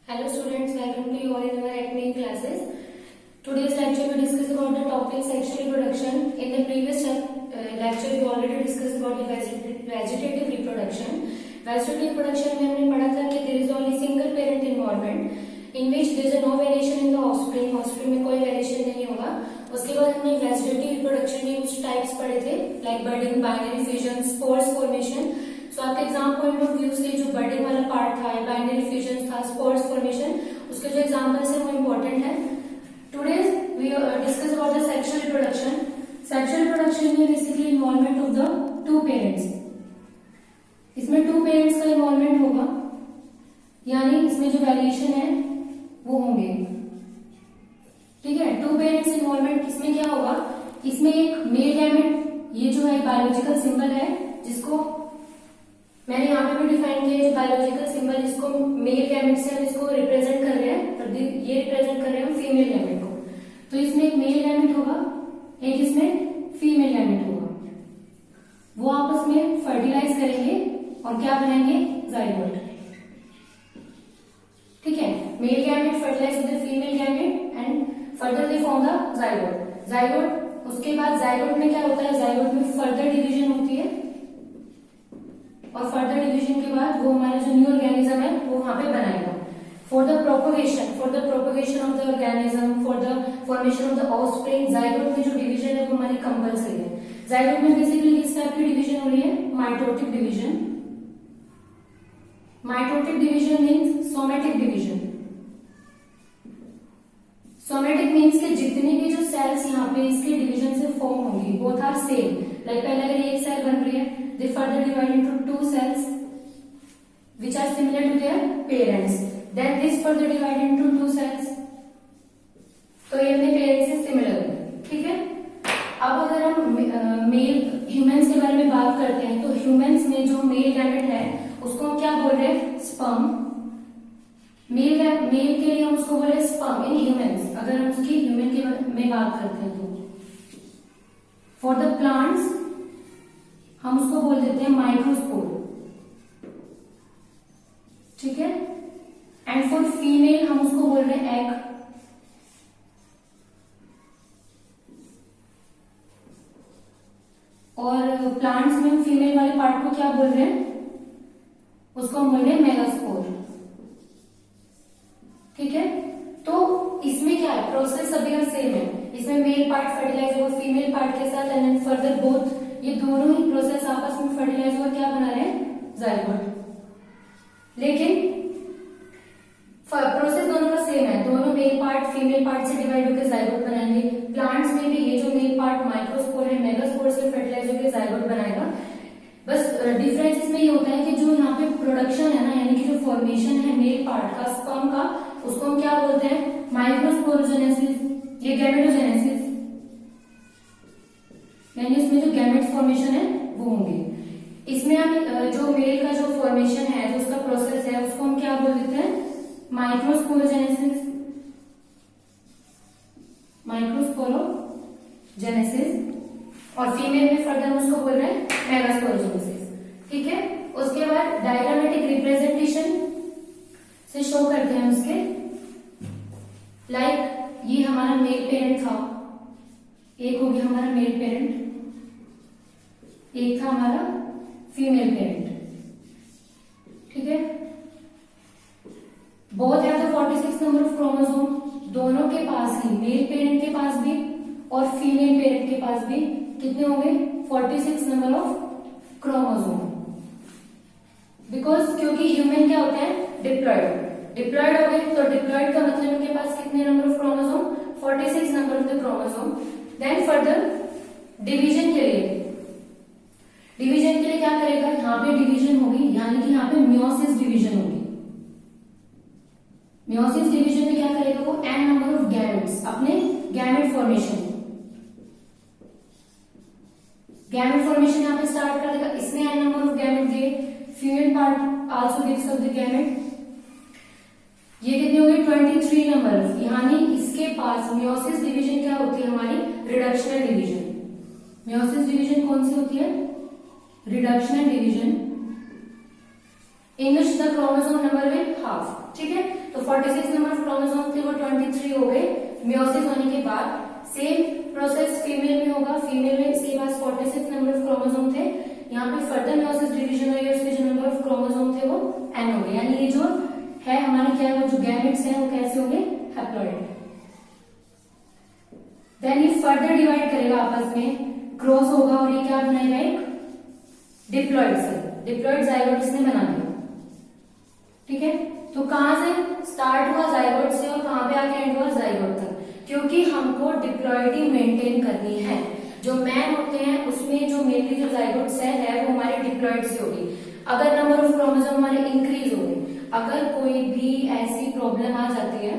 Hello students, welcome to you all in our acne classes. Today's lecture we discuss about the topic sexual reproduction. In the previous lecture we already discussed about the vegetative reproduction. Vegetative reproduction में हमने पढ़ा था कि there is only single parent involvement in which there is no variation in the offspring. Offspring में कोई variation नहीं होगा. उसके बाद हमने vegetative reproduction के कुछ types पढ़े थे like budding, binary fission, spores formation. So आपके एग्जाम पॉइंट ऑफ व्यू से जो बर्डिंग वाला पार्ट था, बाइनरी फ्यूजन था, स्पोर्स फॉर्मेशन, उसके जो एग्जांपल्स हैं वो इम्पोर्टेंट है. Today we discuss about the sexual reproduction. Sexual reproduction में basically involvement of the two parents. इसमें टू पेरेंट्स का इन्वॉल्वमेंट होगा, यानी इसमें जो वेरिएशन है वो होंगे. ठीक है, टू पेरेंट्स इन्वॉल्वमेंट. इसमें क्या होगा, इसमें एक मेल गैमेट, ये जो है बायोलॉजिकल सिंबल है जिसको मैंने यहाँ पे भी डिफाइन किया है. बायोलॉजिकल सिंबल जिसको मेल गैमेट से हम इसको रिप्रेजेंट कर रहे हैं, और ये रिप्रेजेंट कर रहे हैं हम फीमेल गैमेट को. तो इसमें एक मेल गैमेट होगा, एक इसमें फीमेल गैमेट होगा. वो आपस में फर्टिलाइज करेंगे और क्या बनाएंगे, जाइगोट. ठीक है, male gamete fertilize with the female gamete and further they form the zygote. Zygote, उसके बाद जाइगोट में क्या होता है, जाइगोट में फर्दर डिवीजन होती है, और फर्दर डिवीजन के बाद वो हमारा जो न्यू ऑर्गेनिज्म है वो वहां पे बनाएगा. For the propagation of the organism, for the formation of the offspring, zygote में जो डिवीजन है वो हमारी कंपल्सरी है. जाइगोट में बेसिकली किस टाइप की डिवीजन हो रही है, mitotic division. Mitotic division means somatic division. Somatic means के जितनी भी जो सेल्स यहाँ पे इसके डिवीजन से फॉर्म होंगी बोथ आर सेम. लाइक पहले अगर एक सेल बन रही है, they further divide into two cells which are similar to their parents. Then this further divide into two cells. तो ये अपने पेरेंट्स से सिमिलर है. ठीक है, अब अगर हम मेल ह्यूमंस के बारे में बात करते हैं तो ह्यूमंस में जो मेल गैमेट है उसको हम क्या बोल रहे हैं, स्पर्म. मेल के लिए हम उसको बोल रहे हैं स्पर्म इन ह्यूमंस. अगर हम उसकी ह्यूमन के में बात करते हैं तो फॉर द प्लांट्स हम उसको बोल देते हैं माइक्रोस्पोर. ठीक है, एंड फॉर फीमेल हम उसको बोल रहे हैं एग. और प्लांट्स में फीमेल वाले पार्ट को क्या बोल रहे हैं, उसको हम बोल रहे हैं मेगास्पोर. ठीक है, तो इसमें क्या है, प्रोसेस सभी का सेम है. इसमें मेल पार्ट फर्टिलाइज होगा फीमेल पार्ट के साथ, एंड फर्दर बोथ ये दोनों ही प्रोसेस आपस में फर्टिलाइज होकर क्या बना रहे हैं, जाइगोट. लेकिन प्रोसेस दोनों का सेम है, दोनों मेल पार्ट फीमेल पार्ट से डिवाइड होकर जाइगोट बनाएंगे. प्लांट्स में भी ये जो मेल पार्ट माइक्रोस्पोर है मेगास्पोर से फर्टिलाइज होकर जाइगोट बनाएगा. बस डिफरेंस इसमें ये होता है कि जो यहाँ पे प्रोडक्शन है ना, यानी कि जो फॉर्मेशन है मेल पार्ट का स्पर्म का, उसको हम क्या बोलते हैं, माइक्रोस्पोरोजेनेसिस. ये गैमेटोजेनेसिस, यानी इसमें जो गैमेट फॉर्मेशन है वो होंगे. इसमें हम जो मेल का जो फॉर्मेशन है, जो उसका प्रोसेस है, उसको हम क्या बोल देते हैं, माइक्रोस्पोरोजेनेसिस. और फीमेल में फर्दर हम उसको बोल रहे हैं मेगास्पोरोजेनेसिस. ठीक है, उसके बाद डायग्रामेटिक रिप्रेजेंटेशन से शो करते हैं उसके. लाइक ये हमारा मेल पेरेंट था, एक हो गया हमारा मेल पेरेंट, एक था हमारा फीमेल पेरेंट. ठीक है, both have the 46 number of chromosome. दोनों के पास ही, मेल पेरेंट के पास भी और फीमेल पेरेंट के पास भी कितने होंगे, 46 नंबर ऑफ क्रोमोसोम. बिकॉज क्योंकि ह्यूमन क्या होते हैं, डिप्लॉयड हो गए. तो डिप्लॉयड का मतलब उनके पास कितने number of chromosome, 46 number of the chromosome. Then further division के लिए क्या करेगा, यहाँ पे डिवीजन होगी, यानी कि यहाँ पे मियोसिस डिवीजन होगी. मियोसिस डिवीजन में क्या करेगा वो, n नंबर ऑफ गैमेट्स, अपने गैमेट फॉर्मेशन यहाँ पे स्टार्ट कर देगा. इसमें n नंबर ऑफ गैमेट दिए, female part also gives off the gamete. ये कितने हो गए, 23 नंबर. यानी इसके पास मियोसिस डिवीजन क्या होती है हमारी, रिडक्शनल डिवीजन. मियोसिस डिवीजन कौन सी होती है, reductional division. In which the chromosome number will half. ठीक है, तो 46 नंबर ऑफ क्रोमोसोम थे वो 23 हो गए मियोसिस होने के बाद। सेम प्रोसेस फीमेल में होगा, फीमेल में इसके पास 46 नंबर ऑफ क्रोमोसोम थे, यहाँ पे फर्दर मियोसिस डिवीजन हुई है, उसके जो नंबर ऑफ क्रोमोसोम थे वो n हो गए, यानी ये जो है हमारे क्या है वो जो गैमेट्स हैं वो कैसे होंगे, हैप्लॉइड। देन ये फर्दर डिवाइड करेगा आपस में, क्रॉस होगा और ये क्या बनाएगा, एक डिप्लॉइड सेल, डिप्लॉइड जाइगोट इसने बना दिया। ठीक है, तो कहां से स्टार्ट हुआ, जाइगोट से, और कहां पे आके एंड हुआ, जाइगोट तक, क्योंकि हमको डिप्लॉइडी मेंटेन करनी है। जो मैन होते हैं उसमें जो मेनली जो जाइगोट सेल है वो हमारे डिप्लॉइड से होगी। अगर नंबर ऑफ क्रोमोसोम हमारे इंक्रीज हो गए, अगर कोई भी ऐसी प्रॉब्लम आ जाती है,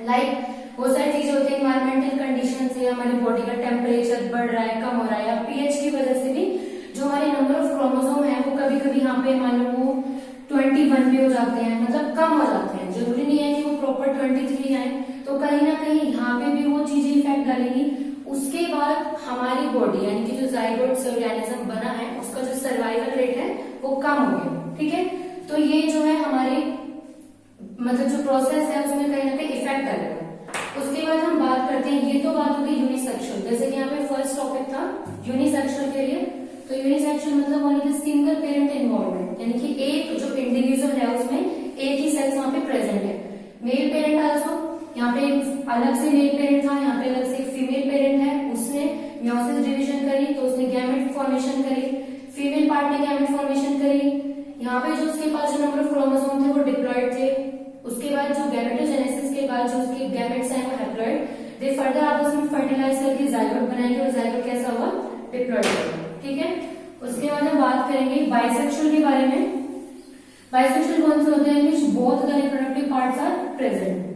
लाइक बहुत सारी चीजें होती है, इन्वायरमेंटल कंडीशन से हमारी बॉडी का टेम्परेचर बढ़ रहा है, कम हो रहा है, या पीएच की वजह से भी जो हमारे नंबर ऑफ क्रोमोसोम है वो कभी कभी यहाँ पे मान लो वो 21 पे हो जाते हैं, मतलब कम हो जाते हैं, जरूरी नहीं है कि वो प्रॉपर 23 आए, तो कहीं ना कहीं यहाँ पे भी वो चीजें इफेक्ट डालेंगी। उसके बाद हमारी बॉडी यानी कि जो जाइगोट ऑर्गेनिज्म बना है उसका जो सर्वाइवल रेट है वो कम हो गया। ठीक है, तो ये जो है हमारी मतलब जो प्रोसेस है उसमें कहीं ना कहीं इफेक्ट डालेगा। उसके बाद हम बात करते हैं, ये तो बात होगी यूनिसेक्सुअल, जैसे कि यहाँ पे फर्स्ट टॉपिक था यूनिसेक्सुअल के लिए, तो यूनिसेक्सुअल मतलब only the single parent involvement, यानी कि एक जो इंडिविजुअल है उसमें एक ही सेक्स वहां पे प्रेजेंट है। मेल पेरेंट आल्सो, यहाँ पे अलग से मेल पेरेंट था, यहाँ पे अलग से फीमेल पेरेंट है, उसने मियोसिस डिवीजन करी तो उसने गैमेट फॉर्मेशन करी, फीमेल पार्ट ने गैमेट फॉर्मेशन करी, यहाँ पे जो उसके पास जो नंबर ऑफ क्रोमोसोम थे वो डिप्लॉइड थे, उसके बाद जो गैमेटोजेनेसिस के बाद जो उसके गैमेट्स हैं वो हैप्लॉइड, दे फर्दर आपस में फर्टिलाइज करके जाइगोट बनाएंगे और जाइगोट कैसा हुआ, डिप्लॉइड होगा। ठीक है, उसके बाद हम बात करेंगे बाइसेक्सुअल के बारे में। बाइसेक्सुअल कौन से होते हैं, which both the reproductive parts are present।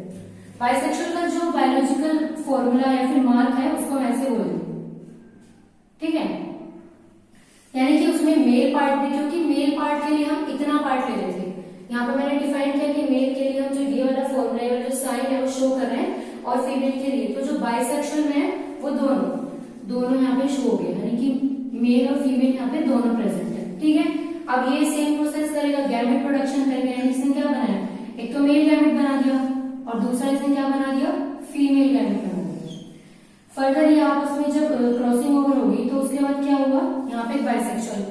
Bisexual का जो बायोलॉजिकल फॉर्मूला या फिर मार्क है उसको हम ऐसे बोलेंगे। ठीक है, यानी कि उसमें मेल पार्ट भी, क्योंकि मेल पार्ट के लिए हम इतना पार्ट ले रहे थे, यहाँ पे मैंने डिफाइन किया कि मेल के लिए हम जो ये वाला फॉर्मूला है जो साइन है वो शो कर रहे हैं, और फीमेल के लिए तो जो बाइसेक्सुअल में है वो दोनों यहाँ पे शो हो गए, यानी कि मेल और फीमेल यहाँ पे दोनों प्रेजेंट है। ठीक है, अब ये सेम प्रोसेस करेगा, गैमेट प्रोडक्शन करेगा, यानी इसने क्या बनाया, एक तो मेल गैमेट बना दिया और दूसरा इसने क्या बना दिया, फीमेल गैमेट बना दिया। फर्दर ये आपस में जब क्रॉसिंग ओवर होगी तो उसके बाद क्या हुआ, यहाँ पे बाइसेक्सुअल।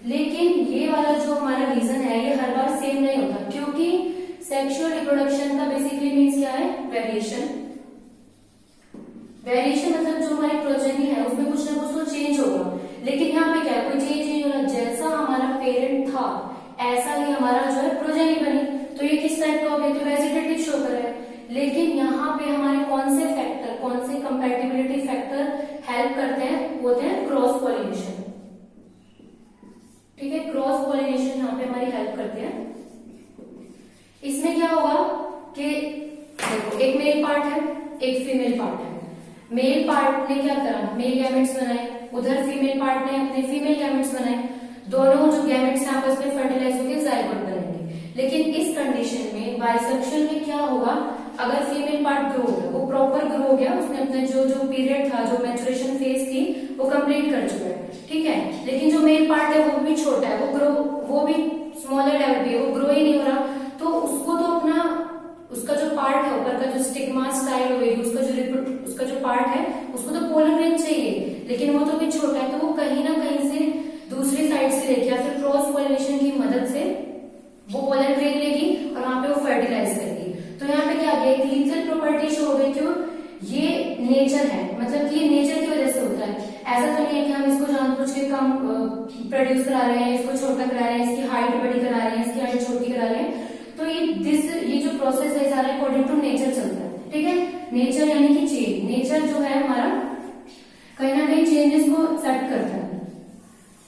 लेकिन ये वाला जो हमारा रीजन है ये हर बार सेम नहीं होता, क्योंकि सेक्सुअल रिप्रोडक्शन का बेसिकली मीन्स क्या है, वेरिएशन। वेरिएशन मतलब जो हमारी प्रोजेनी है उसमें कुछ ना कुछ तो चेंज होगा, लेकिन यहाँ पे क्या है, कोई चेंज नहीं हो रहा, जैसा हमारा पेरेंट था ऐसा ही हमारा जो है प्रोजेनी बनी, तो ये किस टाइप का हो गया, तो वेजिटेटिव शो कर रहा है। लेकिन यहाँ पे हमारे कौन से फैक्टर, कौन से कंपैटिबिलिटी फैक्टर हेल्प करते हैं, होते हैं क्रॉस पॉलिनेशन। ठीक है, क्रॉस पॉलिनेशन यहाँ पे हमारी हेल्प करते हैं। इसमें क्या होगा कि देखो एक मेल पार्ट है एक फीमेल पार्ट है, मेल पार्ट ने क्या करा, मेल गैमेट्स बनाए, उधर फीमेल पार्ट ने अपने फीमेल गैमेट्स बनाए, दोनों जो गैमेट्स आपस में फर्टिलाइज होकर जाइगोट बनेंगे। लेकिन इस कंडीशन में बाइसेक्सुअल में क्या होगा, अगर फीमेल पार्ट ग्रो हो गया, वो प्रॉपर ग्रो हो गया, उसने अपने जो पीरियड था, जो मैच्योरेशन फेज थी वो कंप्लीट कर चुका है। ठीक है, लेकिन जो मेल पार्ट है वो भी छोटा है, वो भी स्मॉलर लेवल पे, वो ग्रो ही नहीं हो रहा, तो उसको तो अपना उसका जो पार्ट है ऊपर का जो स्टिग्मा स्टाइल होगी, उसका जो पार्ट है उसको तो पोलर रेंज चाहिए, लेकिन वो तो भी छोटा है, तो वो कहीं ना कहीं से दूसरी साइड से लेके या फिर क्रॉस पॉलिनेशन की मदद से वो पोलर ग्रेन लेगी और वहां पे वो फर्टिलाइज करेगी। तो यहाँ पे क्या गया, लीथल प्रॉपर्टी शो हो गई, क्यों, ये नेचर है, मतलब कि ये नेचर की वजह से होता है, ऐसा तो नहीं है कि हम इसको जानबूझ के कम प्रोड्यूस करा रहे हैं, इसको छोटा करा रहे हैं, इसकी हाइट बड़ी करा रहे हैं, इसकी हाइट छोटी करा रहे हैं। तो ये जो प्रोसेस है सारा अकॉर्डिंग टू नेचर चलता है। ठीक है, नेचर यानी कि चेंज, नेचर जो है हमारा कहीं ना कहीं चेंजेस को एक्सेप्ट करता है।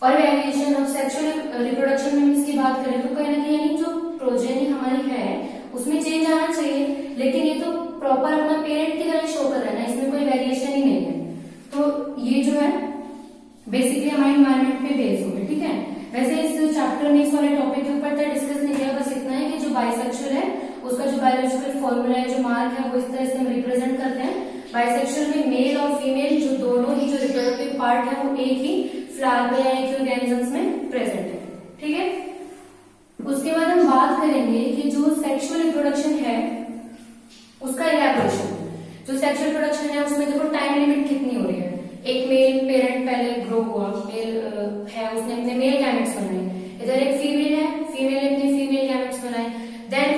और वेरिएशन ऑफ सेक्सुअल रिप्रोडक्शन में इसकी बात करें तो कहीं ना कहीं जो प्रोजेनी हमारी है उसमें चेंज आना चाहिए, लेकिन ये तो प्रॉपर अपना पेरेंट की तरह शो कर रहा है ना, इसमें कोई वेरिएशन ही नहीं है। तो ये जो है बेसिकली हमारे इन्वायरमेंट पे बेस होगा। ठीक है, वैसे इस चैप्टर में इस वाले टॉपिक के ऊपर डिस्कस नहीं किया, बस इतना है कि जो बाइसेक्सुअल है उसका जो बायोलॉजिकल फॉर्मूला है, जो मार्क है, वो इस तरह से हम रिप्रेजेंट करते हैं। बाइसेक्सुअल में मेल और फीमेल जो दोनों ही जो रिप्रोडक्टिव पार्ट है वो एक ही फ्लावर में या एक ही ऑर्गेनिजम्स में प्रेजेंट है। ठीक है, उसके बाद हम बात करेंगे कि जो सेक्सुअल रिप्रोडक्शन है उसका इलैबोरेशन। जो सेक्सुअल रिप्रोडक्शन है उसमें देखो टाइम लिमिट कितनी हो रही है। एक मेल पेरेंट पहले ग्रो हुआ, मेल है, उसने अपने मेल गैमेट्स बनाए। इधर एक फीमेल है, फीमेल ने अपने फीमेल गैमेट्स बनाए। देन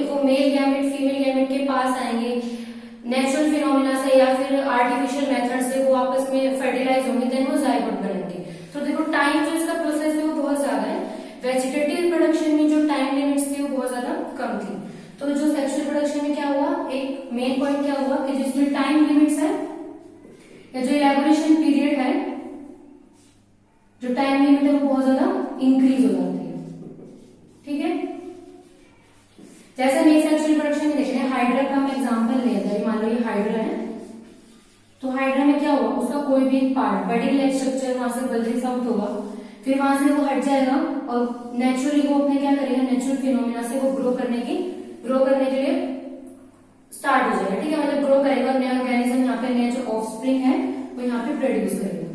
वो मेल गैमेट फीमेल गैमेट के पास आएंगे, नेचुरल फिनोमिना से या फिर आर्टिफिशियल मेथड से वो आपस में फर्टिलाइज होंगे, देन वो जायगोट बनेंगे। तो देखो टाइम जो इसका प्रोसेस है वो बहुत ज्यादा है। वेजिटेटिव रिप्रोडक्शन में जो टाइम लिमिट्स थी वो बहुत ज्यादा कम थी। तो जो सेक्सुअल रिप्रोडक्शन में क्या हुआ, एक मेन पॉइंट क्या हुआ कि जिसमें टाइम लिमिट्स है या जो इलैबोरेशन पीरियड है, जो टाइम लिमिट है वो बहुत ज्यादा इंक्रीज हो जाती है। ठीक है, जैसे हम सेक्सुअल रिप्रोडक्शन में देख रहे हैं, हाइड्रा का हम एग्जांपल लेते हैं। मान लो ये हाइड्रा है, तो हाइड्रा में क्या हुआ, उसका कोई भी एक पार्ट बड़ी लाइक स्ट्रक्चर वहां से बल्जिंग आउट होगा, फिर वहां से वो हट जाएगा और नेचुरली वो अपने क्या करेगा, नेचुरल फिनोमिना से वो ग्रो करने के लिए स्टार्ट हो जाएगा। ठीक है, मतलब ग्रो करेगा, नया ऑर्गेनिज्म यहाँ पे नया जो ऑफस्प्रिंग है वो यहाँ पे प्रोड्यूस करेगा।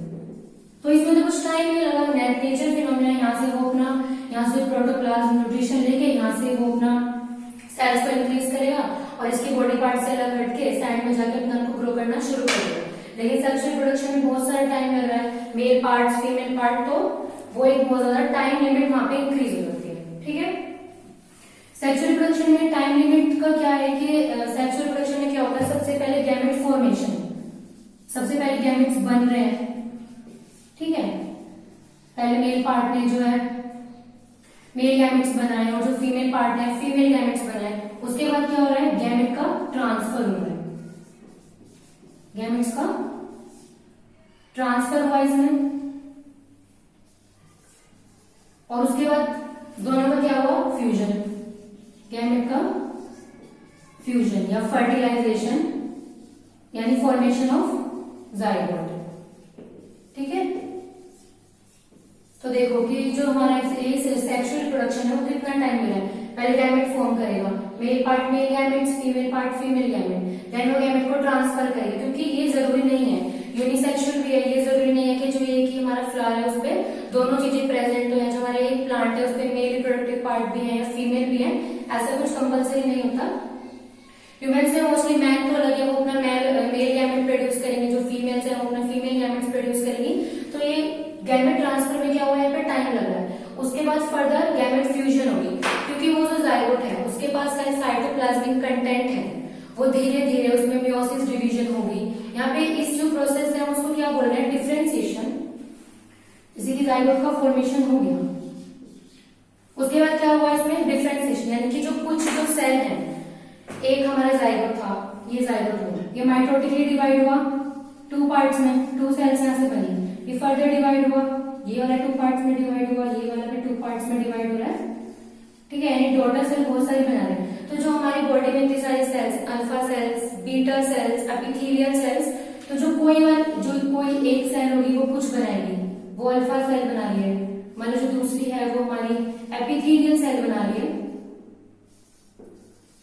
तो इसमें तो कुछ टाइम नहीं लगा, नेचुरल फिनोमिना यहाँ से वो अपना यहाँ से प्रोटोप्लाज्म न्यूट्रिशन लेके यहाँ से वो अपना सेल्स को इंक्रीज करेगा और इसकी बॉडी पार्ट से अलग हटके साइड में जाके अपना को ग्रो करना शुरू करेगा। लेकिन सेक्सुअल रिप्रोडक्शन में बहुत सारा टाइम लग रहा है, मेल पार्ट फीमेल पार्ट, तो वो एक बहुत ज्यादा टाइम लिमिट वहां पे इंक्रीज हो जाती है। ठीक है, सेक्सुअल रिप्रोडक्शन में टाइम लिमिट का क्या है कि सेक्सुअल रिप्रोडक्शन में क्या होता है, सबसे पहले गैमेट फॉर्मेशन, सबसे पहले गैमेट्स बन रहे हैं। ठीक है, पहले मेल पार्ट ने जो है मेल गैमेट्स बनाए और जो फीमेल पार्ट है फीमेल गैमेट्स बनाए। उसके बाद क्या हो रहा है, गैमेट का ट्रांसफर हो रहा है, गैमेट्स का ट्रांसफर हुआ इसमें, और उसके बाद दोनों का क्या हुआ, फ्यूजन, गैमेट का फ्यूजन या फर्टिलाइजेशन यानी फॉर्मेशन ऑफ जाइगोट। ठीक है, तो देखो कि जो हमारा सेक्सुअल रिप्रोडक्शन है वो कितना टाइम मिला है, पहले गैमेट फॉर्म करेगा, male part male gametes, female part female gamete, then वो गैमेट को ट्रांसफर करेगा। क्योंकि ये जरूरी नहीं है, यूनिसेक्सुअल भी है, ये जरूरी नहीं है कि जो ये कि हमारा फ्लावर है उसपे दोनों चीजें प्रेजेंट हो, या जो हमारा एक प्लांट है उसपे मेल रिप्रोडक्टिव पार्ट भी है या फीमेल भी है, ऐसा कुछ कंपल्सरी नहीं होता। ह्यूमन्स में मोस्टली मैन तो अलग है, वो अपना मेल गैमेट प्रोड्यूस करेंगे, जो फीमेल्स है वो अपना फीमेल गैमेट्स प्रोड्यूस करेंगी। तो ये गैमेट ट्रांसफर में क्या हुआ, यहाँ पे टाइम लग रहा है। उसके बाद फर्दर गैमेट फ्यूजन होगी, क्योंकि वो जो जाइगोट है उसके पास का साइटोप्लाज्मिक कंटेंट है, वो धीरे धीरे उसमें मियोसिस डिवीजन होगी। यहाँ पे इस जो प्रोसेस है उसको क्या बोल रहे हैं, डिफरेंशिएशन, जैसे कि जाइगोट का फॉर्मेशन हो गया। उसके बाद क्या हुआ इसमें, डिफरेंशिएशन, यानी कि जो कुछ जो सेल है, एक हमारा जाइगोट था, ये जाइगोट हुआ, ये माइटोटिकली डिवाइड हुआ 2 पार्ट्स में, 2 सेल्स यहाँ से बनी, ये फर्दर डिवाइड हुआ, ये वाला 2 पार्ट्स में डिवाइड हुआ, ये वाला भी 2 पार्ट्स में डिवाइड हो रहा है। ठीक है, यानी डॉटर सेल बहुत सारी बना रहे हैं। तो जो हमारी बॉडी में इतनी सारी cells, alpha cells, beta cells, epithelial cells, तो जो कोई एक सेल होगी वो कुछ बनाएगी, वो अल्फा सेल बना रही है, मतलब जो दूसरी है वो हमारी एपिथेलियल सेल बना रही है।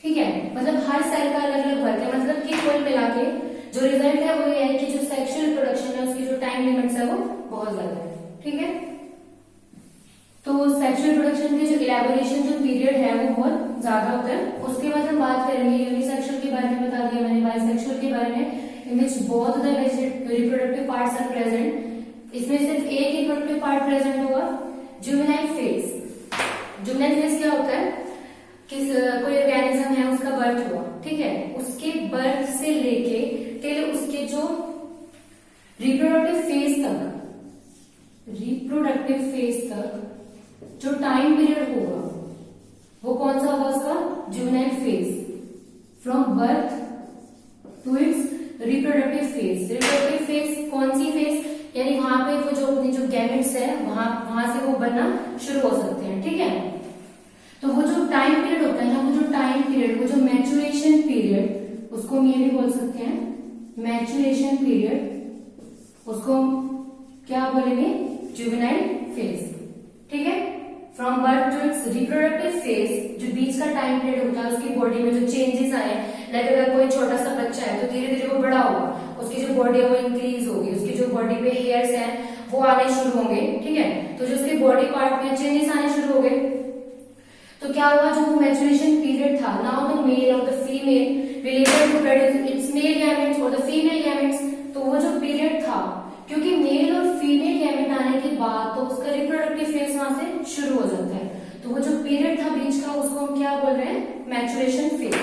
ठीक है, मतलब हर सेल का अलग अलग वर्क है, मतलब कि कुल मिला के जो रिजल्ट है वो ये है कि जो सेक्सुअल रिप्रोडक्शन है उसकी जो टाइम लिमिट्स है वो बहुत ज्यादा है। ठीक है, तो सेक्सुअल रिप्रोडक्शन के जो इलैबोरेशन जो पीरियड है वो बहुत ज्यादा होता है। उसके बाद हम बात करेंगे यूनिसेक्सुअल के बारे में, बता दिया मैंने, बाइसेक्सुअल के बारे में, in which both the reproductive parts are present. इसमें सिर्फ एक रिप्रोडक्टिव पार्ट प्रेजेंट होगा, जुवेनाइल फेज। जुवेनाइल फेज क्या होता है, कोई ऑर्गेनिज्म है उसका बर्थ हुआ, ठीक है, उसके बर्थ से लेके टिल उसके जो रिप्रोडक्टिव फेज तक जो टाइम पीरियड होगा वो कौन सा होगा उसका, juvenile phase, from birth to its reproductive phase. Reproductive phase कौन सी फेज, यानी वहां पे वो जो अपनी जो गैमेट्स है वहां से वो बनना शुरू हो सकते हैं। ठीक है, तो वो जो टाइम पीरियड होता है ना, वो जो टाइम पीरियड, वो जो मैचुरेशन पीरियड, उसको हम ये भी बोल सकते हैं मैचुरेशन पीरियड, उसको क्या बोलेंगे, जुवेनाइल फेज। ठीक है, from birth to its reproductive phase, जो बीच का टाइम पीरियड होता है, उसकी बॉडी में जो चेंजेस आए, लाइक अगर कोई छोटा सा बच्चा है तो धीरे धीरे वो बड़ा होगा, उसकी जो बॉडी है वो इंक्रीज होगी, उसकी जो बॉडी पे हेयर्स हैं वो आने शुरू होंगे। ठीक है, तो जो उसके बॉडी पार्ट में चेंजेस आने शुरू हो गए, तो क्या हुआ, जो मैच्योरेशन पीरियड था, नाउ द मेल और the female related to produce its male gametes और द फीमेल गैमेट्स, तो वो जो पीरियड था, क्योंकि मेल और फीमेल गैमेट आने के बाद तो उसका रिप्रोडक्टिव फेज वहां से शुरू हो जाता है, तो वो जो पीरियड था बीच का उसको हम क्या बोल रहे हैं, मैच्योरेशन फेज।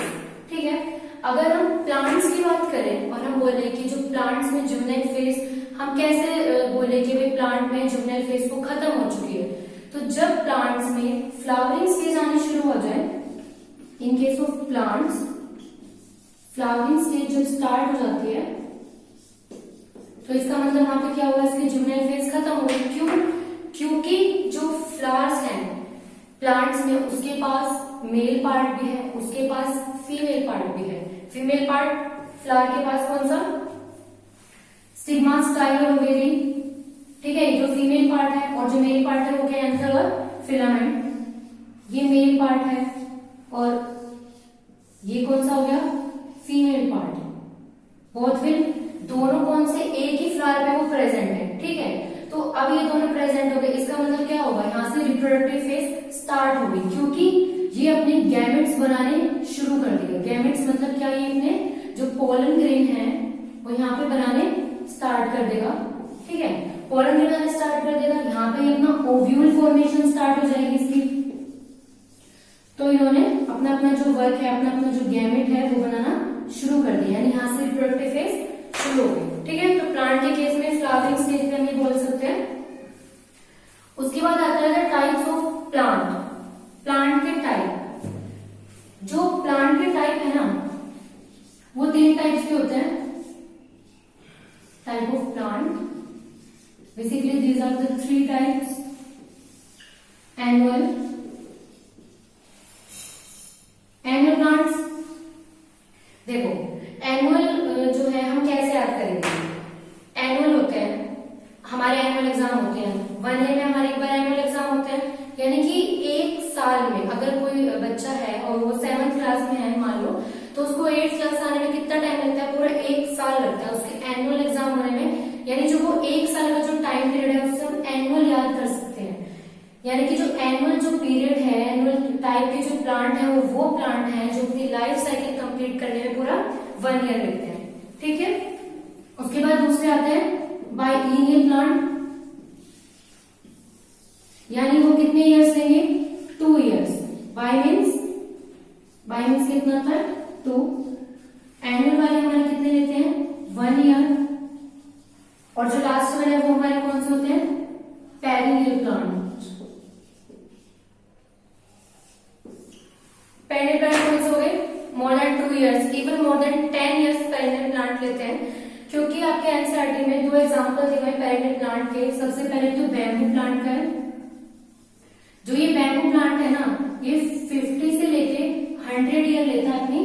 ठीक है, अगर हम प्लांट्स की बात करें और हम बोले कि जो प्लांट्स में जुवेनाइल फेज, हम कैसे बोले कि भाई प्लांट में जुवेनाइल फेज को खत्म हो चुकी है, तो जब प्लांट्स में फ्लावरिंग स्टेज आनी शुरू हो जाए, इन case of plants flowering stage जब स्टार्ट हो जाती है, तो इसका मतलब वहां पे क्या हुआ, इसकी जुवेनाइल फेज खत्म हो गई। क्यों? क्योंकि जो फ्लावर्स हैं प्लांट्स में, उसके पास मेल पार्ट भी है, उसके पास फीमेल पार्ट भी है। फीमेल पार्ट फ्लावर के पास कौन सा, स्टिग्मा, स्टाइल और ओवेरी। ठीक है, जो फीमेल पार्ट है, और जो मेल पार्ट है वो क्या है, एंथर और फिलामेंट। ये मेल पार्ट है और ये कौन सा हो गया, फीमेल पार्ट। बोथ विल, दोनों कौन से, एक ही फ्लावर पे वो प्रेजेंट है। ठीक है, तो अब ये दोनों प्रेजेंट हो गए, इसका मतलब क्या होगा, यहाँ से रिप्रोडक्टिव फेज स्टार्ट हो गई, क्योंकि ये अपने गैमेट्स बनाने शुरू कर दिए। गैमेट्स मतलब क्या, ये अपने जो पोलन ग्रेन है वो यहाँ पे बनाने स्टार्ट कर देगा। ठीक है, पोलन ग्रेन बनाने स्टार्ट कर देगा, यहाँ पे अपना ओव्यूल फॉर्मेशन स्टार्ट हो जाएगी इसकी। तो इन्होंने अपना अपना जो वर्क है, अपना अपना जो गैमेट है वो बनाना शुरू कर दिया, यानी यहाँ से रिप्रोडक्टिव फेज शुरू हो गई। ठीक है, तो प्लांट के केस में फ्लावरिंग स्टेज पे हम ये बोल सकते हैं। उसके बाद आता है टाइप्स ऑफ प्लांट। प्लांट के टाइप, जो प्लांट के टाइप है ना वो 3 टाइप्स के होते हैं। Type of plant, basically these are the 3 types. Annual plants, देखो एनुअल जो है हम कैसे याद करेंगे, एनुअल होते हैं हमारे, एनुअल एग्जाम होते हैं 1 ईयर में हमारे एक बार एनुअल एग्जाम होते हैं, यानी कि एक साल में अगर कोई बच्चा है और वो 7th क्लास में है मान लो, तो उसको 8th क्लास आने में कितना टाइम लगता है, पूरा 1 साल लगता है उसके एनुअल एग्जाम होने में। यानी जो वो 1 साल का जो टाइम पीरियड है उससे हम एनुअल याद कर सकते हैं। यानी कि जो एनुअल जो पीरियड है, एनुअल टाइप के जो प्लांट है वो प्लांट है जो अपनी लाइफ साइकिल कंप्लीट करने में पूरा 1 ईयर लगते हैं। ठीक है, उसके बाद दूसरे आते हैं बाइलिनियल प्लांट, यानी वो कितने इयर्स लेंगे, 2 इयर्स। बाई मीन्स कितना था, 2। एनुअल वाले हमारे कितने लेते हैं, 1 ईयर। और जो लास्ट वाले वो हमारे कौन से होते हैं, पेरिनियल प्लांट। पेरिनियल प्लांट कौन से हो गए, more than 2 years, even more than 10 years perennial plant लेते हैं। क्योंकि आपके एनसीईआरटी में 2 एग्जांपल दिए गए पेरिनियल प्लांट के। सबसे पहले तो बैम्बू प्लांट का है। जो ये बैम्बू प्लांट है ना, ये 50 से लेके 100 ईयर लेता है अपनी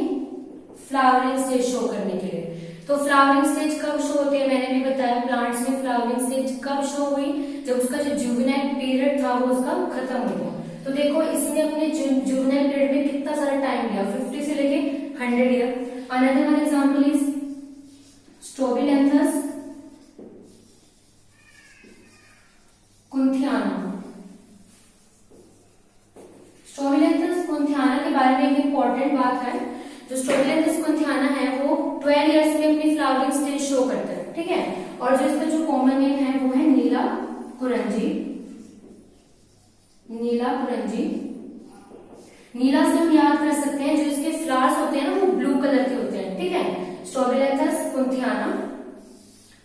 फ्लावरिंग स्टेज शो करने के लिए। तो फ्लावरिंग स्टेज कब शो होती है, मैंने भी बताया प्लांट्स में फ्लावरिंग स्टेज कब शो हुई, जब उसका जो जुवेनाइल पीरियड था वो उसका खत्म हो गया। तो देखो इसने अपने जुवेनाइल पीरियड में कितना सारा टाइम लिया, 50 से लेके 100 year. Another one example is strobilanthes kunthiana. Strobilanthes kunthiana के बारे में एक इंपॉर्टेंट बात है, जो स्ट्रोबिलैंथस कुंथियाना है वो 12 इयर्स में अपनी फ्लावरिंग स्टेज शो करता है। ठीक है, और जो इसका जो कॉमन नेम है वो है नीला कुरंजी। नीला कुरंजी, नीला से हम याद कर सकते हैं जो इसके फ्लावर्स होते हैं ना वो ब्लू कलर के होते हैं। ठीक है, स्ट्रोबिलैंथस कुंथियाना,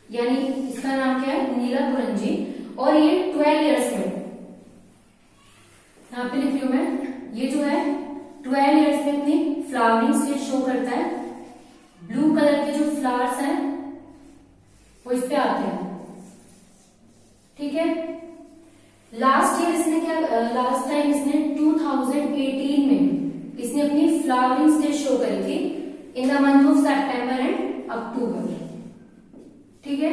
यानी इसका नाम क्या है, नीला कुरंजी। और ये 12 इयर्स में, यहाँ पे लिख रही हूं मैं, ये जो है 12 इयर्स में अपनी फ्लावरिंग स्टेज शो करता है। ब्लू कलर के जो फ्लावर्स हैं वो इस पे आते हैं। ठीक है, लास्ट ईयर इसने क्या, लास्ट टाइम इसने 2018 में इसने अपनी फ्लावरिंग स्टेज शो करी थी in the month of September and October. ठीक है,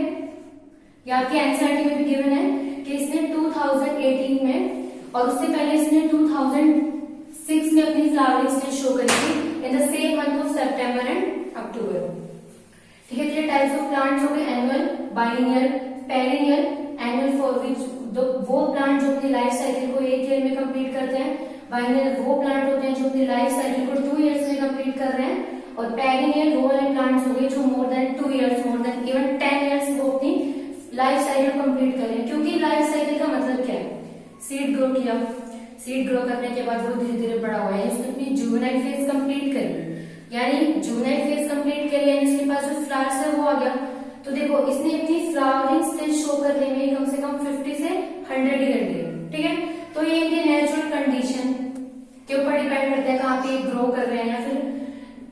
या आपके एनसीईआरटी में भी गिवन है कि इसने 2018 में और उससे पहले इसने 2006 में अपनी फ्लावरिंग स्टेज शो करी थी in the same month of September and October. ठीक है, 3 टाइप्स ऑफ प्लांट्स हो गए, annual, biennial, perennial. Annual for which वो प्लांट जो अपनी लाइफ साइकिल को 1 ईयर में कंप्लीट करते हैं, बाइनल वो प्लांट होते हैं जो अपनी लाइफ साइकिल को 2 इयर्स में कंप्लीट कर रहे हैं, और पेरिनियल वो वाले प्लांट्स हो गए जो मोर than 2 years, more than even 10 years वो अपनी लाइफ साइकिल कंप्लीट कर रहे हैं। क्योंकि लाइफ साइकिल का मतलब क्या है, सीड ग्रो किया, सीड ग्रो करने के बाद वो धीरे धीरे बड़ा हुआ है, उसने अपनी जुवेनाइल फेज कंप्लीट करी, यानी जुवेनाइल फेज कंप्लीट करी, यानी इसके पास जो फ्लावर्स है वो आ गया। तो देखो इसने अपनी फ्लावरिंग स्टेज शो करने में कम से कम 50 से 100 ईयर लिए, ठीक है। तो ये इनके नेचुरल कंडीशन के ऊपर डिपेंड करता है कहाँ पे ग्रो कर रहे हैं या फिर,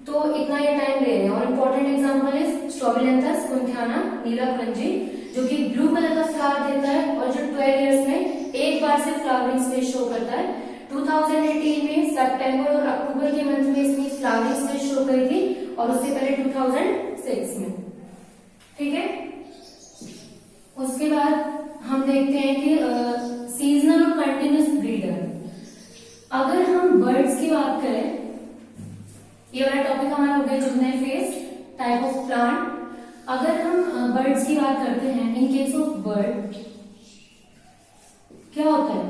तो इतना ये टाइम ले रहे हैं। और इम्पोर्टेंट एग्जांपल इज स्ट्रॉबिलेंथस कुंथियाना नीलाकुंजी, जो कि ब्लू कलर का फ्लावर देता है और जो 12 इयर्स में एक बार से फ्लावरिंग स्टेज शो करता है। 2018 में सितंबर और अक्टूबर के मंथ में इसने फ्लावरिंग स्टेज शो करी थी, और उससे पहले 2006 में, ठीक है। उसके बाद हम देखते हैं कि सीजनल और कंटिन्यूस ब्रीडर। अगर हम बर्ड्स की बात करें, ये वाला टॉपिक हमारा हो गया juvenile phase, type of plant. अगर हम बर्ड्स की बात करते हैं, इन केस ऑफ बर्ड क्या होता है,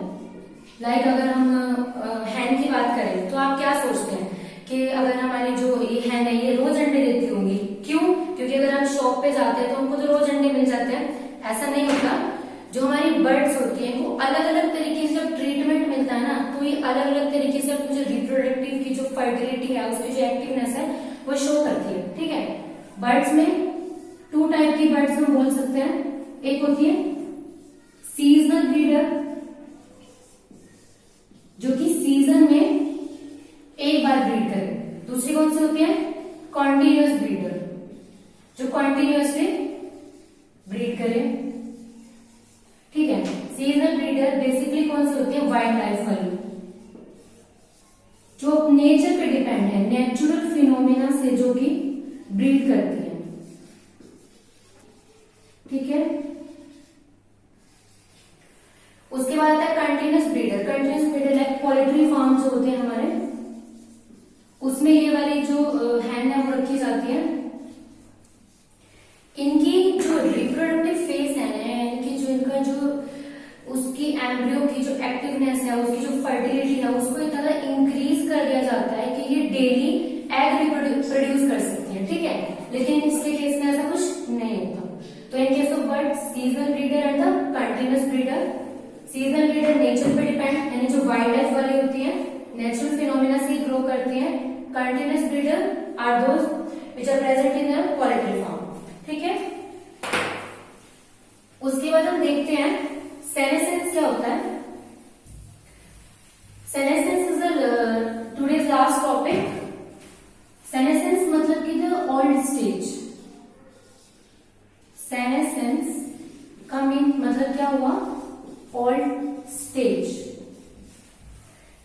लाइक अगर हम हैन की बात करें तो आप क्या सोचते हैं कि अगर हमारी जो ये हैन है ये रोज अंडे देती होंगी, क्यों? क्योंकि अगर हम शॉप पे जाते हैं तो हमको तो रोज अंडे मिल जाते हैं, ऐसा नहीं होता। जो हमारी बर्ड्स होती हैं वो अलग अलग तरीके से जब ट्रीटमेंट मिलता है ना, तो ये अलग अलग तरीके से अपनी जो रिप्रोडक्टिव की जो फर्टिलिटी है, उसकी जो एक्टिवनेस है वो शो करती है, ठीक है। बर्ड्स में 2 टाइप की बर्ड्स हम बोल सकते हैं, एक होती है सीजनल ब्रीडर, जो कि सीजन में एक बार ब्रीड करे। दूसरी कौन सी होती है, कॉन्टिन्यूअस ब्रीडर, जो कॉन्टिन्यूअसली ब्रीड करे, ठीक है। सीजनल ब्रीडर बेसिकली कौन सी होती है, वाइल्ड लाइफ वाली, जो नेचर पे डिपेंड है, नेचुरल फिनोमिना से जो कि ब्रीड करती है, ठीक है। उसके बाद आता है continuous breeder. Continuous breeder like poultry farm जो होते हैं हमारे, उसमें ये वाली जो हैन है वो रखी जाती है। इनकी जो रिप्रोडक्टिव फेज है, इनकी जो इनका जो उसकी एम्ब्रियो की जो एक्टिवनेस है, उसकी जो फर्टिलिटी है, उसको इतना इंक्रीज कर दिया जाता है कि ये डेली एग प्रोड्यूस कर सकती है, ठीक है। लेकिन इसके केस में ऐसा कुछ नहीं होता। तो इन case of bird, seasonal breeder and the continuous breeder. Seasonal breeder nature पे डिपेंड, यानी जो वाइल्ड लाइफ वाली होती है, नेचुरल फिनोमिना से ग्रो करती है। Continuous breeder are those which are present in the poultry farm, ठीक है। उसके बाद हम देखते हैं सेनेसेंस क्या होता है। Senescence is today's last topic. Senescence मतलब कि द ओल्ड स्टेज। सेनेसेंस का मीन मतलब क्या हुआ, ओल्ड स्टेज,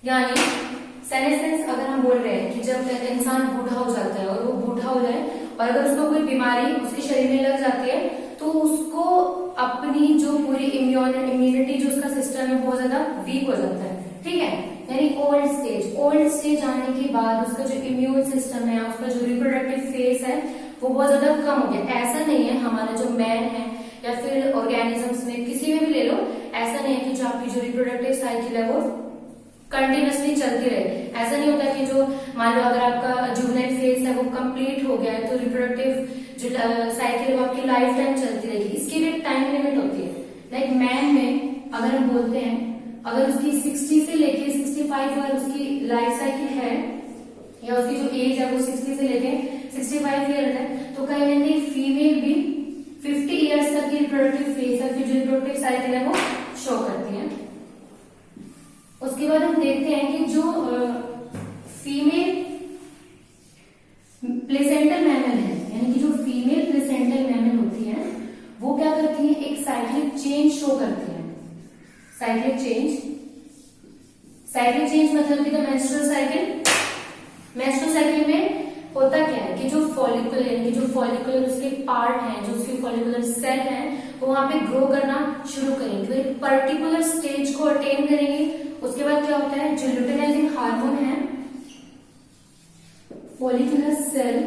यानी सेनेसेंस अगर हम बोल रहे हैं कि जब इंसान बूढ़ा हो जाता है और वो बूढ़ा हो जाए और अगर उसको कोई बीमारी उसके शरीर में लग जाती है तो उसको अपनी जो पूरी इम्यूनिटी जो उसका सिस्टम है बहुत ज्यादा वीक हो जाता है, ठीक है। यानी ओल्ड स्टेज, ओल्ड स्टेज आने के बाद उसका जो इम्यून सिस्टम है, उसका जो रिप्रोडक्टिव फेज है वो बहुत ज्यादा कम हो गया। ऐसा नहीं है हमारा जो मैन है या फिर ऑर्गेनिजम्स में किसी में भी ले लो, ऐसा नहीं है कि जो आपकी जो रिप्रोडक्टिव साइकिल है वो कंटिन्यूअसली चलती रहे। ऐसा नहीं होता कि जो मान लो अगर आपका जुवेनाइल फेज है वो कंप्लीट हो गया है तो रिप्रोडक्टिव जो साइकिल है वो आपकी लाइफ टाइम चलती रहेगी। इसकी भी एक टाइम लिमिट होती है। लाइक मैन में अगर हम बोलते हैं अगर उसकी 60 से लेके 65 अगर उसकी लाइफ साइकिल है या उसकी जो एज है वो 60 से लेके 65 ईयर है, तो कहीं ना कहीं फीमेल भी 50 ईयर्स तक की रिप्रोडक्टिव फेज है, फिर जो रिप्रोडक्टिव साइकिल है वो शो करती है। उसके बाद हम देखते हैं कि जो फीमेल प्लेसेंटल मैमल है, यानी कि जो फीमेल प्लेसेंटल मैमल होती है वो क्या करती है, एक साइक्लिक चेंज शो करती है। साइक्लिक चेंज, साइक्लिक चेंज मतलब कि the menstrual cycle. Menstrual cycle में होता क्या है कि जो फॉलिकुलर यानी कि जो फॉलिकुलर उसके पार्ट हैं, जो उसके फॉलिकुलर सेल हैं वो वहां पे ग्रो करना शुरू करेंगे, तो एक पर्टिकुलर स्टेज को अटेन करेंगे। उसके बाद क्या होता है, जो ल्यूटेनाइजिंग हार्मोन है फॉलिकुलर सेल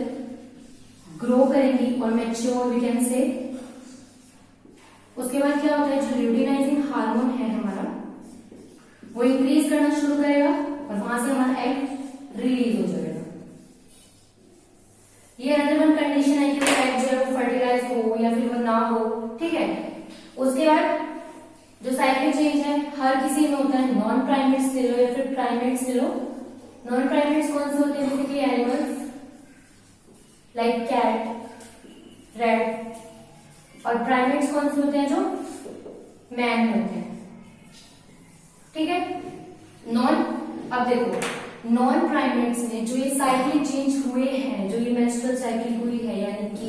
ग्रो करेंगी और मैच्योर वी कैन से। उसके बाद क्या होता है, जो ल्यूटेनाइजिंग हार्मोन है हमारा वो इंक्रीज करना शुरू करेगा और वहां से हमारा एग रिलीज हो जाएगा। ये अनदर वन कंडीशन है कि वो एग जो है वो फर्टिलाइज हो या फिर वो ना हो, ठीक है। उसके बाद जो साइक्लिक चेंज है हर किसी में होता है, नॉन प्राइमेट्स ले लो या फिर प्राइमेट्स ले लो। नॉन प्राइमेट्स कौन से होते हैं? Basically animals like cat, rat, और प्राइमेट्स कौन से होते हैं? जो मैन होते हैं, ठीक है। अब देखो नॉन प्राइमेट्स में जो ये साइक्लिक चेंज हुए हैं, जो ये मेंस्ट्रुअल साइकिल हुई है, यानी कि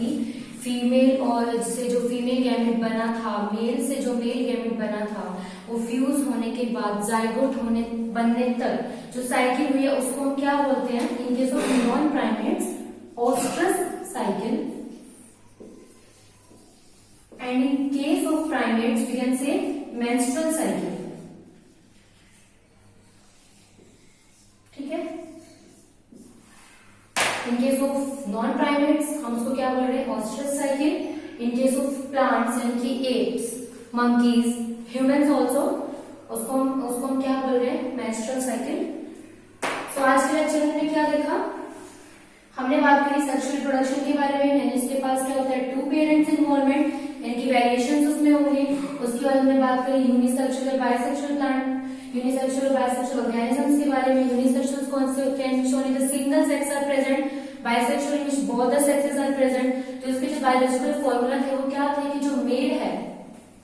फीमेल और से जो फीमेल गैमेट बना था, मेल से जो मेल गैमेट बना था, वो फ्यूज होने के बाद जाइगोट होने बनने तक जो साइकिल हुई है उसको हम क्या बोलते हैं? In case of non primates oestrus cycle, and in case of primates we can say menstrual cycle, ठीक है। In case of non primates हम उसको क्या बोल रहे हैं? Oestrus cycle. In case of plants यानी कि एप्स, मंकीज, ह्यूमंस ऑल्सो, उसको हम क्या बोल रहे हैं? Menstrual cycle. सो आज के लेक्चर में हमने क्या देखा? हमने बात करी सेक्सुअल रिप्रोडक्शन के बारे में, यानी इसके पास क्या होता है? टू पेरेंट्स इन्वॉल्वमेंट, यानी कि वेरिएशंस उसमें होंगे। उसके बाद हमने बात करी unisexual bisexual plant, unisexual bisexual organisms के बारे में। यूनिसेक्सुअल कौन से होते हैं? Only the single sex are present, bisexual in which both the sexes are present. तो इसके जो बायोलॉजिकल फॉर्मूला थे वो क्या थे? कि जो मेल है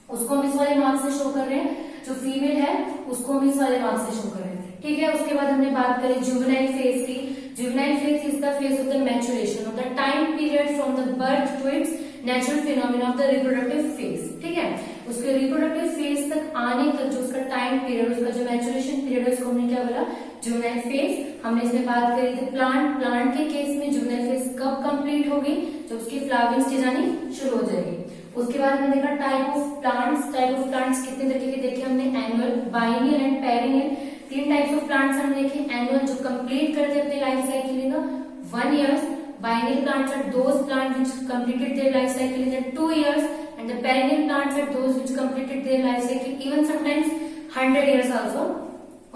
उसको हम इस वाले मार्क्स से शो कर रहे हैं, जो फीमेल है उसको हम इस वाले मार्क्स से शो कर रहे हैं, ठीक है। उसके बाद हमने बात करी जुवेनाइल फेज की। Juvenile phase is the phase of the maturation of the time period from the birth to its natural phenomena of the reproductive phase, ठीक है। उसके रिप्रोडक्टिव फेज तक आने तक जो उसका टाइम पीरियड, उसका जो मैच्योरेशन पीरियड है उसको हमने क्या बोला? Juvenile phase. हमने इसमें बात करी थी प्लांट के केस में जुवेनाइल फेज कब कंप्लीट होगी? जब उसकी फ्लावरिंग स्टेज आनी शुरू हो जाएगी। उसके बाद हमने देखा टाइप ऑफ प्लांट्स कितने तरीके के देखे हमने? Annual, biennial and perennial. 3 types of plants हमने देखे। एनुअल जो कंप्लीट करते अपने life cycle in 1 year, biennial plants are those plants which completed their life cycle in 2 years, and the perennial plants are those which completed their life cycle even sometimes 100 years also.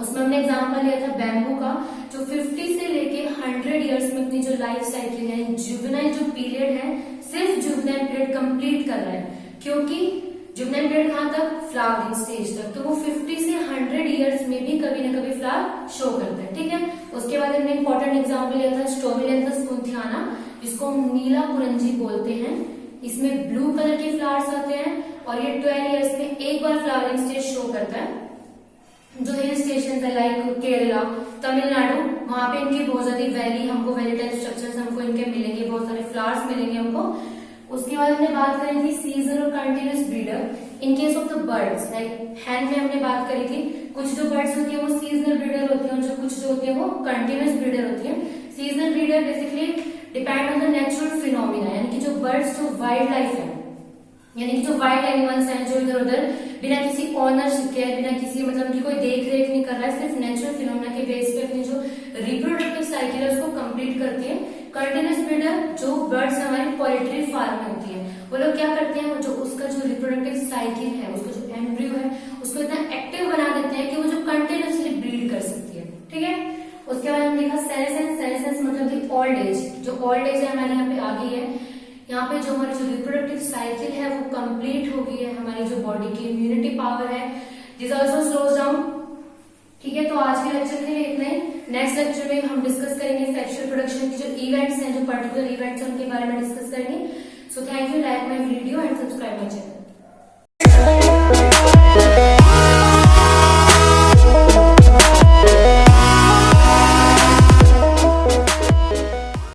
उसमें हमने example लिया था bamboo का, जो 50 से लेके 100 years में अपनी जो लाइफ साइकिल है, जुवेनाइल जो पीरियड है, सिर्फ जुवेनाइल पीरियड कंप्लीट कर रहा है, क्योंकि जुवेनाइल पीरियड कहां तक? फ्लावरिंग स्टेज तक। तो वो 50 से 100 इयर्स में भी कभी ना कभी फ्लावर शो करता है, ठीक है। उसके बाद हमने इंपॉर्टेंट एग्जांपल लिया था स्ट्रोबिलेंथस कुंथियाना, जिसको हम नीला पुरंजी बोलते हैं। इसमें ब्लू कलर के फ्लावर्स आते हैं और ये 12 इयर्स में एक बार फ्लावरिंग स्टेज शो करता है। जो हिल स्टेशन है लाइक केरला, तमिलनाडु, वहां पे इनकी बहुत ज्यादा वैली, हमको वैली टाइप स्ट्रक्चर्स हमको इनके मिलेंगे, बहुत सारे फ्लावर्स मिलेंगे हमको। उसके बाद हमने बात करी थी सीजनल और continuous breeder. In case of the birds like hen में हमने बात करी थी, कुछ जो बर्ड्स होती है वो सीजनल ब्रीडर होती है और जो कुछ जो होती है वो कंटिन्यूस ब्रीडर होती है। Seasonal breeder basically depend on the natural phenomena, यानी कि जो बर्ड्स जो वाइल्ड लाइफ है, यानी कि जो वाइल्ड एनिमल्स हैं जो इधर उधर बिना किसी ऑनरशिप के, बिना किसी मतलब उनकी कोई देख रेख नहीं कर रहा है, सिर्फ नेचुरल फिनोमिना के बेस पे अपनी जो रिप्रोडक्टिव साइकिल है उसको कंप्लीट करती है। कंटिन्यूस ब्रीडर जो बर्ड्स हमारी पोल्ट्री फार्म में होती है, वो लोग क्या करते हैं? जो उसका जो रिप्रोडक्टिव साइकिल है, उसका जो एम्ब्रियो है, उसको इतना एक्टिव बना देते हैं कि वो जो कंटिन्यूसली ब्रीड कर सकती है, ठीक है। उसके बाद हमने देखा सेनेसेंस मतलब कि ओल्ड एज, जो ओल्ड एज है हमारे यहाँ पे आ गई है। यहाँ पे जो हमारी जो रिप्रोडक्टिव साइकिल है वो कंप्लीट हो गई है, हमारी जो बॉडी की इम्यूनिटी पावर है दिस आल्सो स्लोज डाउन, ठीक है। तो आज के लेक्चर के लिए इतना ही। नेक्स्ट लेक्चर में हम डिस्कस करेंगे सेक्सुअल रिप्रोडक्शन के जो इवेंट्स हैं, जो पर्टिकुलर इवेंट्स हैं उनके बारे में डिस्कस करेंगे। So thank you, like my video and subscribe my channel.